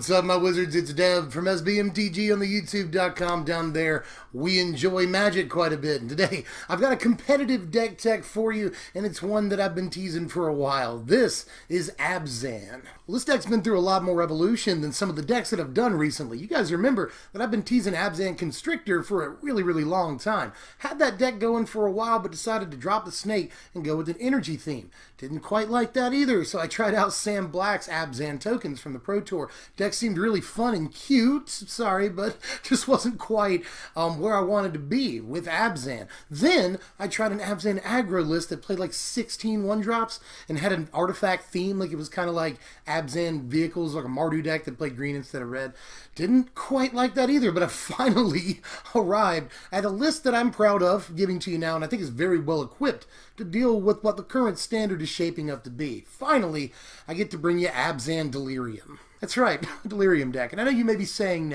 What's up, my wizards? It's Dev from SBMTG on the YouTube.com. Down there, we enjoy Magic quite a bit. And today, I've got a competitive deck tech for you, and it's one that I've been teasing for a while. This is Abzan. Well, this deck's been through a lot more evolution than some of the decks that I've done recently. You guys remember that I've been teasing Abzan Constrictor for a really long time. Had that deck going for a while, but decided to drop the snake and go with an energy theme. Didn't quite like that either, so I tried out Sam Black's Abzan tokens from the Pro Tour. Deck seemed really fun and cute, sorry, but just wasn't quite where I wanted to be with Abzan. Then I tried an Abzan aggro list that played like 16 1-drops and had an artifact theme, like it was kind of like Abzan vehicles, like a Mardu deck that played green instead of red. Didn't quite like that either, but I finally arrived at a list that I'm proud of giving to you now, and I think is very well equipped to deal with what the current standard is shaping up to be. Finally, I get to bring you Abzan Delirium. That's right, Delirium deck. And I know you may be saying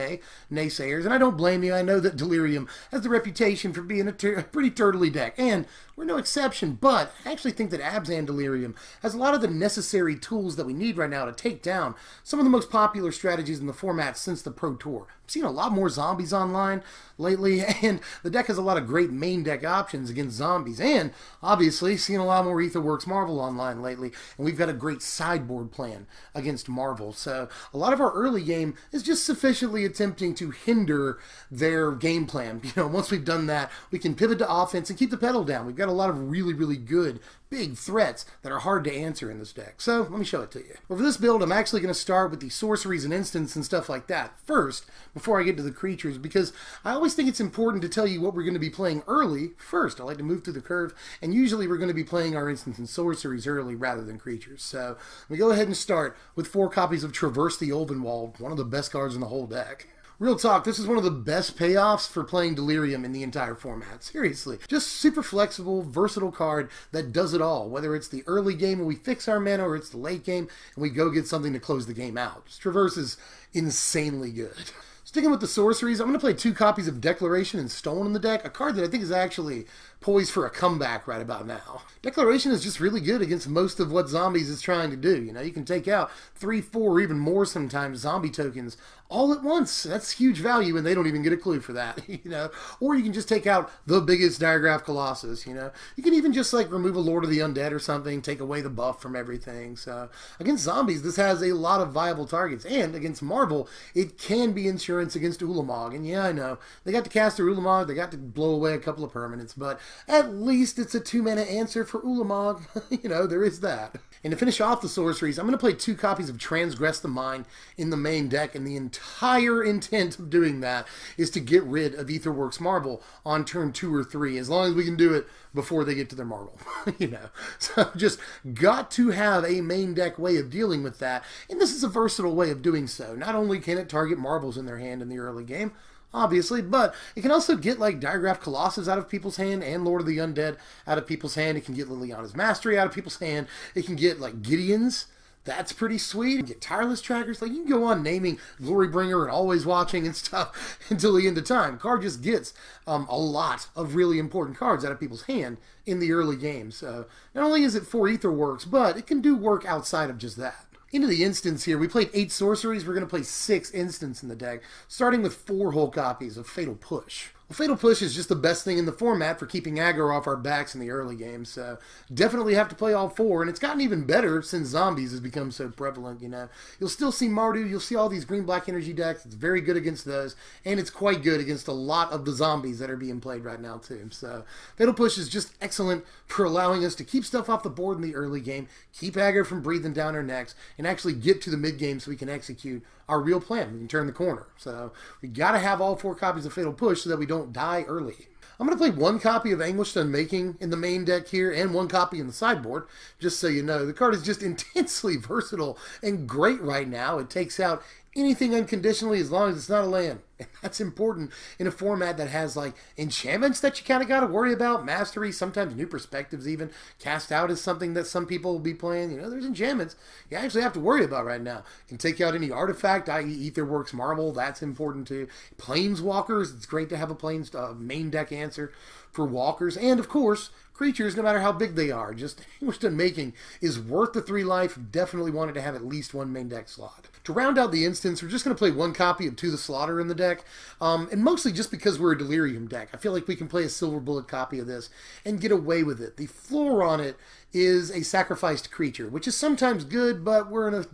naysayers, and I don't blame you. I know that Delirium has the reputation for being a pretty turtly deck, and we're no exception, but I actually think that Abzan Delirium has a lot of the necessary tools that we need right now to take down some of the most popular strategies in the format since the Pro Tour. I've seen a lot more zombies online lately, and the deck has a lot of great main deck options against zombies, and obviously seen a lot more Aetherworks Marvel online lately, and we've got a great sideboard plan against Marvel. So a lot of our early game is just sufficiently attempting to hinder their game plan. You know, once we've done that, we can pivot to offense and keep the pedal down. We've got a lot of really good big threats that are hard to answer in this deck. So let me show it to you. Well, for this build, I'm actually going to start with the sorceries and instants and stuff like that first, before I get to the creatures, because I always think it's important to tell you what we're going to be playing early first. I like to move through the curve, and usually we're going to be playing our instants and sorceries early rather than creatures. So we go ahead and start with 4 copies of Traverse the Ulvenwald, one of the best cards in the whole deck. Real talk, this is one of the best payoffs for playing Delirium in the entire format. Seriously. Just super flexible, versatile card that does it all. Whether it's the early game and we fix our mana, or it's the late game and we go get something to close the game out. Traverse is insanely good. Sticking with the sorceries, I'm going to play 2 copies of Declaration and Stone in the deck, a card that I think is actually poised for a comeback right about now. Declaration is just really good against most of what Zombies is trying to do. You know, you can take out 3, 4, or even more sometimes zombie tokens all at once. That's huge value, and they don't even get a clue for that, you know. Or you can just take out the biggest Diagraph Colossus, you know. You can even just like remove a Lord of the Undead or something, take away the buff from everything. So against Zombies, this has a lot of viable targets, and against Marvel, it can be insurance against Ulamog. And yeah, I know, they got to cast their Ulamog, they got to blow away a couple of permanents, but at least it's a 2-mana answer for Ulamog. You know, there is that. And to finish off the sorceries, I'm going to play 2 copies of Transgress the Mind in the main deck, and the entire intent of doing that is to get rid of Aetherworks Marvel on turn 2 or 3, as long as we can do it before they get to their Marvel. You know, so just got to have a main deck way of dealing with that, and this is a versatile way of doing so. Not only can it target Marvels in their hand in the early game, obviously, but it can also get like Diagraph Colossus out of people's hand and Lord of the Undead out of people's hand. It can get Liliana's Mastery out of people's hand. It can get like Gideon's. That's pretty sweet. You can get Tireless Trackers. Like, you can go on naming Glorybringer and Always Watching and stuff until the end of time. Card just gets a lot of really important cards out of people's hand in the early game. So not only is it for Aetherworks, but it can do work outside of just that. Into the instants here, we played 8 sorceries. We're going to play 6 instants in the deck, starting with 4 whole copies of Fatal Push. Well, Fatal Push is just the best thing in the format for keeping aggro off our backs in the early game, so definitely have to play all 4, and it's gotten even better since Zombies has become so prevalent, you know. You'll still see Mardu, you'll see all these green-black energy decks. It's very good against those, and it's quite good against a lot of the zombies that are being played right now, too. So Fatal Push is just excellent for allowing us to keep stuff off the board in the early game, keep aggro from breathing down our necks, and actually get to the mid-game so we can execute our real plan. We can turn the corner. So we got to have all 4 copies of Fatal Push so that we don't die early. I'm going to play 1 copy of Anguished Unmaking in the main deck here and 1 copy in the sideboard, just so you know. The card is just intensely versatile and great right now. It takes out anything unconditionally as long as it's not a land. And that's important in a format that has like enchantments that you kind of got to worry about, mastery, sometimes new perspectives even. Cast out is something that some people will be playing. You know, there's enchantments you actually have to worry about right now. Can take out any artifact, i.e. Aetherworks Marvel, that's important too. Planeswalkers, it's great to have a main deck answer for walkers. And of course, creatures, no matter how big they are. Just Anguished Unmaking is worth the 3 life. Definitely wanted to have at least 1 main deck slot. To round out the instance, we're just going to play 1 copy of To the Slaughter in the deck, and mostly just because we're a Delirium deck. I feel like we can play a Silver Bullet copy of this and get away with it. The floor on it is a sacrificed creature, which is sometimes good, but we're in a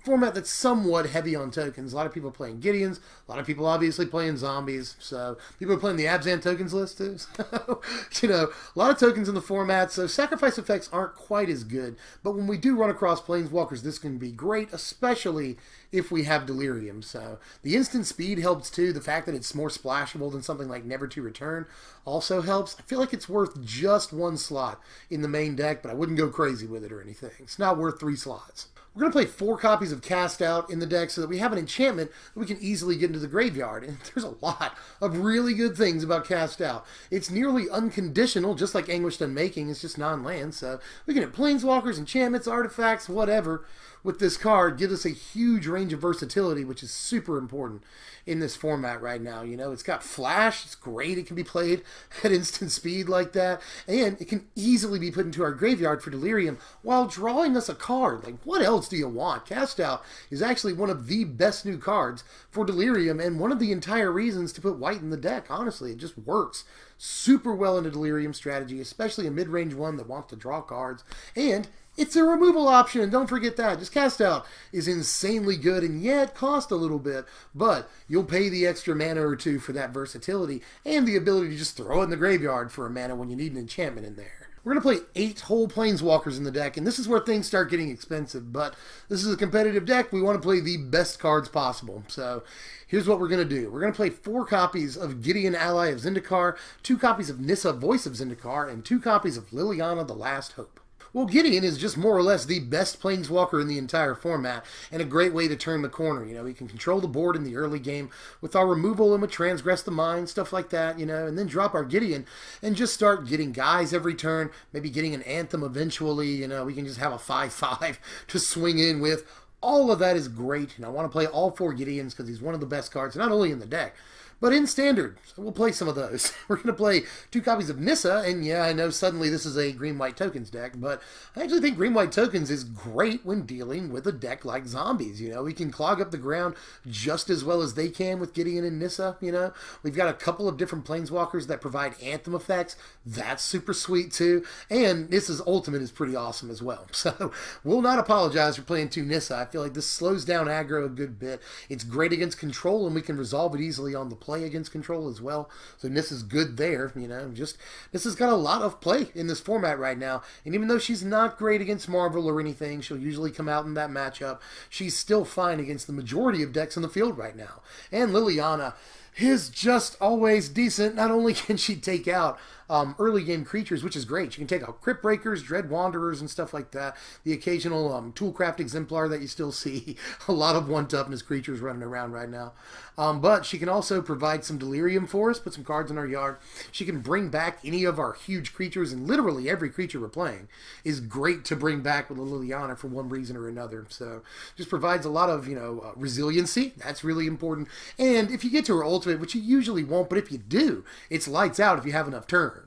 format that's somewhat heavy on tokens. A lot of people playing Gideons, a lot of people obviously playing zombies, so people are playing the Abzan tokens list too. So, you know, a lot of tokens in the format, so sacrifice effects aren't quite as good, but when we do run across Planeswalkers, this can be great, especially if we have Delirium. So the instant speed helps too. The fact that it's more splashable than something like Never to Return also helps. I feel like it's worth just 1 slot in the main deck, but I wouldn't go crazy with it or anything. It's not worth 3 slots. We're going to play 4 copies of Cast Out in the deck so that we have an enchantment that we can easily get into the graveyard. And there's a lot of really good things about Cast Out. It's nearly unconditional, just like Anguished Unmaking. It's just non-land, so we can hit Planeswalkers, enchantments, artifacts, whatever with this card. Gives us a huge range of versatility, which is super important in this format right now. You know, it's got flash, it's great, it can be played at instant speed like that, and it can easily be put into our graveyard for Delirium while drawing us a card. Like, what else do you want? Cast Out is actually one of the best new cards for Delirium, and one of the entire reasons to put white in the deck. Honestly, it just works super well in a Delirium strategy, especially a mid-range one that wants to draw cards, and it's a removal option, and don't forget that. Just Cast Out is insanely good, and yeah, it costs a little bit, but you'll pay the extra mana or 2 for that versatility and the ability to just throw it in the graveyard for a mana when you need an enchantment in there. We're going to play 8 whole Planeswalkers in the deck, and this is where things start getting expensive, but this is a competitive deck. We want to play the best cards possible, so here's what we're going to do. We're going to play 4 copies of Gideon, Ally of Zendikar, 2 copies of Nissa, Voice of Zendikar, and 2 copies of Liliana, The Last Hope. Well, Gideon is just more or less the best Planeswalker in the entire format, and a great way to turn the corner. You know, we can control the board in the early game with our removal and with Transgress the Mind, stuff like that, you know, and then drop our Gideon and just start getting guys every turn, maybe getting an Anthem eventually. You know, we can just have a 5/5 to swing in with. All of that is great, and I want to play all 4 Gideons because he's one of the best cards, not only in the deck, but in Standard. So we'll play some of those. We're going to play 2 copies of Nissa, and yeah, I know suddenly this is a green-white tokens deck, but I actually think green-white tokens is great when dealing with a deck like zombies. You know, we can clog up the ground just as well as they can with Gideon and Nissa, you know. We've got a couple of different Planeswalkers that provide Anthem effects. That's super sweet, too. And Nissa's ultimate is pretty awesome as well. So we'll not apologize for playing 2 Nissa. I feel like this slows down aggro a good bit. It's great against control, and we can resolve it easily on the play against control as well. So Nissa's good there, you know. Just Nissa's got a lot of play in this format right now, and even though she's not great against Marvel or anything, she'll usually come out in that matchup, she's still fine against the majority of decks in the field right now. And Liliana is just always decent. Not only can she take out early game creatures, which is great. You can take out Crypt Breakers, Dread Wanderers, and stuff like that. The occasional Toolcraft Exemplar that you still see. A lot of one-toughness creatures running around right now. But she can also provide some Delirium for us, put some cards in our yard. She can bring back any of our huge creatures, and literally every creature we're playing is great to bring back with a Liliana for one reason or another. So just provides a lot of, you know, resiliency. That's really important. And if you get to her ultimate, which you usually won't, but if you do, it's lights out if you have enough turns.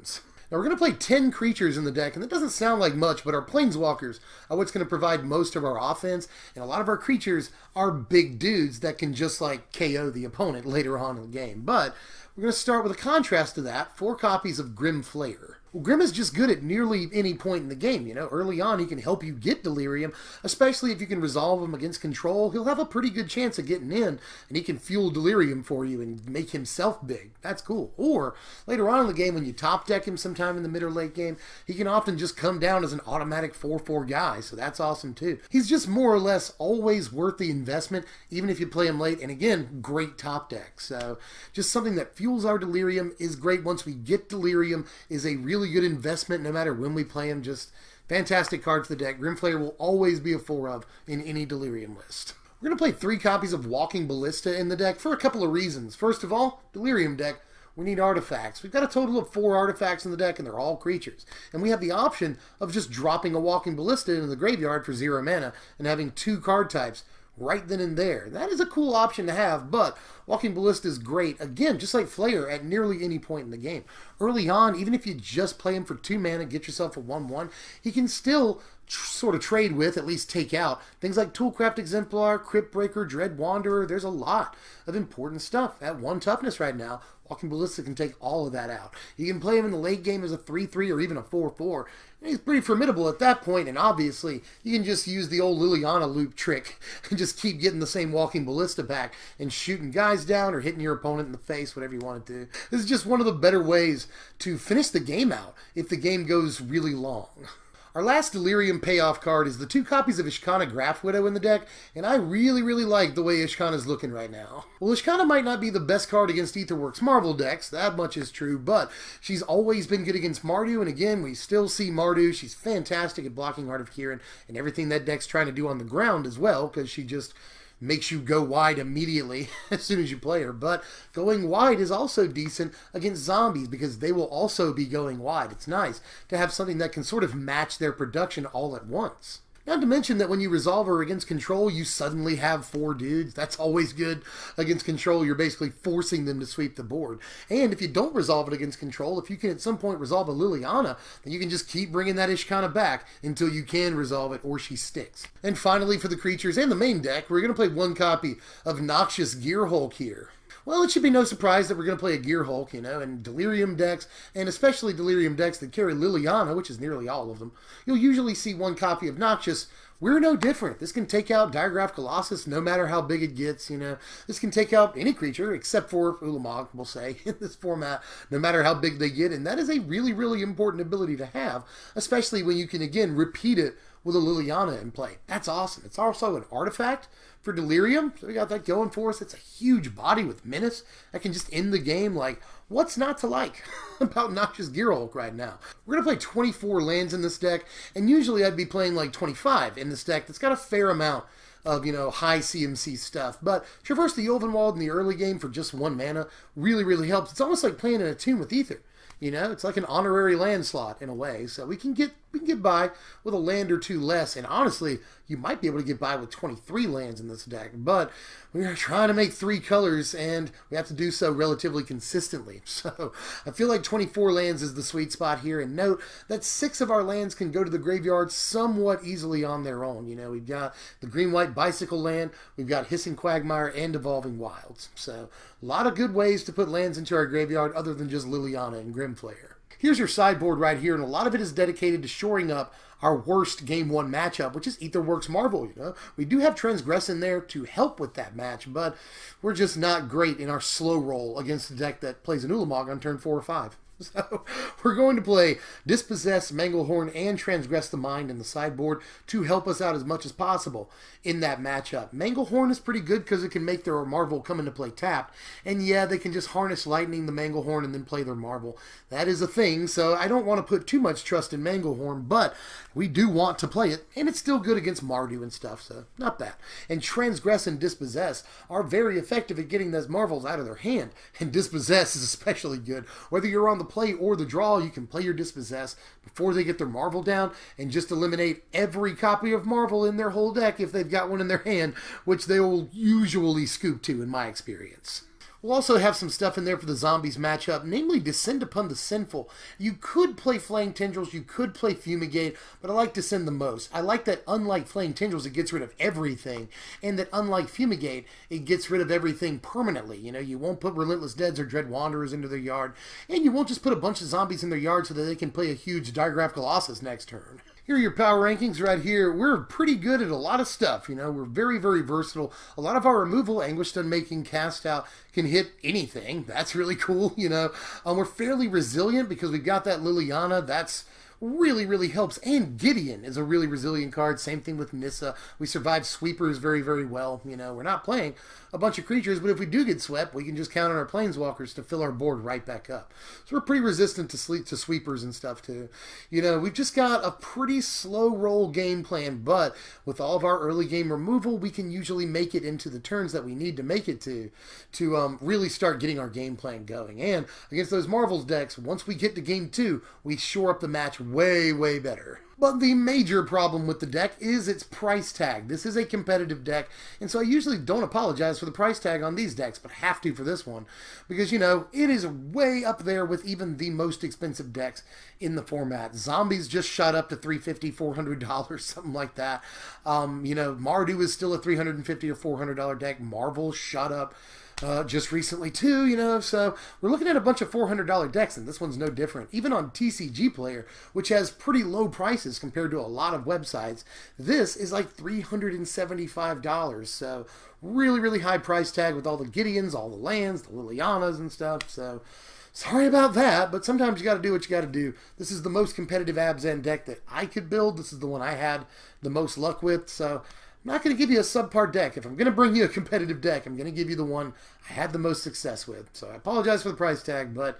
Now we're going to play 10 creatures in the deck, and that doesn't sound like much, but our Planeswalkers are what's going to provide most of our offense, and a lot of our creatures are big dudes that can just like KO the opponent later on in the game. But we're going to start with a contrast to that, 4 copies of Grim Flayer. Well, Grim is just good at nearly any point in the game, you know. Early on, he can help you get Delirium, especially if you can resolve him against control. He'll have a pretty good chance of getting in, and he can fuel Delirium for you and make himself big. That's cool. Or, later on in the game, when you top deck him sometime in the mid or late game, he can often just come down as an automatic 4/4 guy, so that's awesome too. He's just more or less always worth the investment, even if you play him late, and again, great top deck. So, just something that fuels our Delirium is great. Once we get Delirium, is a really good investment no matter when we play him. Just fantastic card for the deck. Grim Flayer will always be a 4 of in any Delirium list. We're going to play 3 copies of Walking Ballista in the deck for a couple of reasons. First of all, Delirium deck, we need artifacts. We've got a total of 4 artifacts in the deck, and they're all creatures. And we have the option of just dropping a Walking Ballista into the graveyard for 0 mana and having 2 card types right then and there. That is a cool option to have, but Walking Ballista is great, again, just like Flayer, at nearly any point in the game. Early on, even if you just play him for 2 mana, get yourself a 1/1, he can still sort of trade with, at least take out, things like Toolcraft Exemplar, Cryptbreaker, Dread Wanderer. There's a lot of important stuff. At 1 toughness right now, Walking Ballista can take all of that out. You can play him in the late game as a 3/3 or even a 4/4. He's pretty formidable at that point, and obviously you can just use the old Liliana loop trick and just keep getting the same Walking Ballista back and shooting guys down or hitting your opponent in the face, whatever you want to do. This is just one of the better ways to finish the game out if the game goes really long. Our last Delirium payoff card is the 2 copies of Ishkanah Grafwidow in the deck, and I really like the way Ishkanah is looking right now. Well, Ishkanah might not be the best card against Aetherworks Marvel decks, that much is true, but she's always been good against Mardu, and again, we still see Mardu. She's fantastic at blocking Heart of Kiran and everything that deck's trying to do on the ground as well, because she just makes you go wide immediately as soon as you play her. But going wide is also decent against zombies because they will also be going wide. It's nice to have something that can sort of match their production all at once. Not to mention that when you resolve her against control, you suddenly have 4 dudes. That's always good against control. You're basically forcing them to sweep the board. And if you don't resolve it against control, if you can at some point resolve a Liliana, then you can just keep bringing that Ishkanah back until you can resolve it or she sticks. And finally, for the creatures and the main deck, we're going to play 1 copy of Noxious Gearhulk here. Well, it should be no surprise that we're going to play a Gearhulk, and Delirium decks, and especially Delirium decks that carry Liliana, which is nearly all of them. You'll usually see 1 copy of Noxious. We're no different. This can take out Diregraph Colossus no matter how big it gets, This can take out any creature except for Ulamog, we'll say, in this format, no matter how big they get. And that is a really important ability to have, especially when you can, again, repeat it with a Liliana in play. That's awesome. It's also an artifact for Delirium, so we got that going for us. It's a huge body with menace that can just end the game. Like, what's not to like about Noxious Gearhulk right now? We're going to play 24 lands in this deck, and usually I'd be playing like 25 in this deck that's got a fair amount of, high CMC stuff. But Traverse the Ulvenwald in the early game for just 1 mana really helps. It's almost like playing in a Tomb with Ether. It's like an honorary land slot in a way. So we can get by with a land or 2 less. And honestly, you might be able to get by with 23 lands in this deck. But we are trying to make 3 colors, and we have to do so relatively consistently. So I feel like 24 lands is the sweet spot here. And note that 6 of our lands can go to the graveyard somewhat easily on their own. We've got the green-white bicycle land, we've got Hissing Quagmire, and Evolving Wilds. So a lot of good ways to put lands into our graveyard other than just Liliana and Grim Flayer. Here's your sideboard right here, and a lot of it is dedicated to shoring up our worst Game 1 matchup, which is Aetherworks Marvel. We do have Transgress in there to help with that match, but we're just not great in our slow roll against a deck that plays an Ulamog on turn 4 or 5. So we're going to play Dispossess, Manglehorn, and Transgress the Mind in the sideboard to help us out as much as possible in that matchup. Manglehorn is pretty good because it can make their Marvel come into play tapped. And yeah, they can just harness Lightning the Manglehorn and then play their Marvel. That is a thing, so I don't want to put too much trust in Manglehorn, but we do want to play it, and it's still good against Mardu and stuff, so not bad. And Transgress and Dispossess are very effective at getting those Marvels out of their hand, and Dispossess is especially good. Whether you're on the play or the draw, you can play your Dispossess before they get their Marvel down and just eliminate every copy of Marvel in their whole deck if they've got one in their hand, which they will usually scoop to in my experience. We'll also have some stuff in there for the zombies matchup, namely Descend Upon the Sinful. You could play Flaying Tendrils, you could play Fumigate, but I like Descend the most. I like that unlike Flaying Tendrils, it gets rid of everything, and that unlike Fumigate, it gets rid of everything permanently. You won't put Relentless Deads or Dread Wanderers into their yard, and you won't just put a bunch of zombies in their yard so that they can play a huge Diregraph Colossus next turn. Here are your power rankings right here. We're pretty good at a lot of stuff, We're very versatile. A lot of our removal, Anguished Unmaking, Cast Out, can hit anything. That's really cool, We're fairly resilient because we've got that Liliana. That's really, really helps. And Gideon is a really resilient card. Same thing with Nissa. We survive sweepers very, very well. You know, we're not playing a bunch of creatures, but if we do get swept, we can just count on our Planeswalkers to fill our board right back up. So we're pretty resistant to sweepers and stuff too. You know, we've just got a pretty slow roll game plan, but with all of our early game removal, we can usually make it into the turns that we need to make it to really start getting our game plan going. And against those Marvels decks, once we get to game 2, we shore up the match way, way better. But the major problem with the deck is its price tag. This is a competitive deck, and so I usually don't apologize for the price tag on these decks, but have to for this one, because, you know, it is way up there with even the most expensive decks in the format. Zombies just shot up to $350, $400, something like that. You know, Mardu is still a $350 to $400 deck. Marvel shot up just recently too, you know, so we're looking at a bunch of $400 decks, and this one's no different. Even on TCG Player, which has pretty low prices compared to a lot of websites, this is like $375, so really, really high price tag with all the Gideons, all the lands, the Lilianas and stuff, so sorry about that, but sometimes you got to do what you got to do. This is the most competitive Abzan deck that I could build. This is the one I had the most luck with, so I'm not going to give you a subpar deck. If I'm going to bring you a competitive deck, I'm going to give you the one I had the most success with. So I apologize for the price tag, but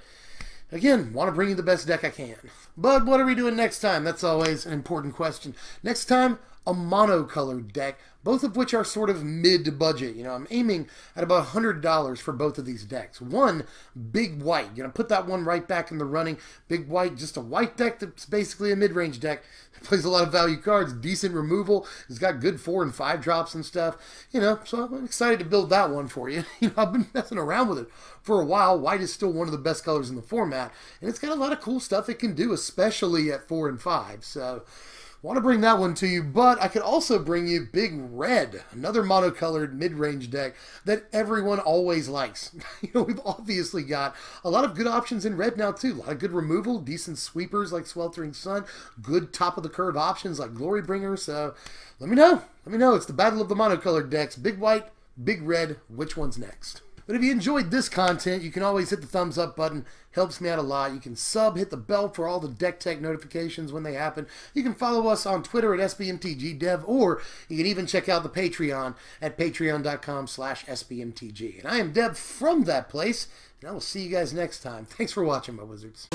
again, want to bring you the best deck I can. But what are we doing next time? That's always an important question. Next time, a monocolored deck, both of which are sort of mid-budget. You know, I'm aiming at about $100 for both of these decks. One, Big White. Gonna put that one right back in the running. Big White, just a white deck that's basically a mid-range deck. It plays a lot of value cards, decent removal. It's got good 4 and 5 drops and stuff. You know, so I'm excited to build that one for you. You know, I've been messing around with it for a while. White is still one of the best colors in the format, and it's got a lot of cool stuff it can do, especially at 4 and 5. So want to bring that one to you, but I could also bring you Big Red, another monocolored mid-range deck that everyone always likes. You know, we've obviously got a lot of good options in red now too. A lot of good removal, decent sweepers like Sweltering Sun, good top-of-the-curve options like Glorybringer, so let me know. Let me know. It's the battle of the monocolored decks. Big White, Big Red, which one's next? But if you enjoyed this content, you can always hit the thumbs up button. Helps me out a lot. You can hit the bell for all the deck tech notifications when they happen. You can follow us on Twitter at SBMTGDev, or you can even check out the Patreon at patreon.com/SBMTG. And I am Deb from that place, and I will see you guys next time. Thanks for watching, my wizards.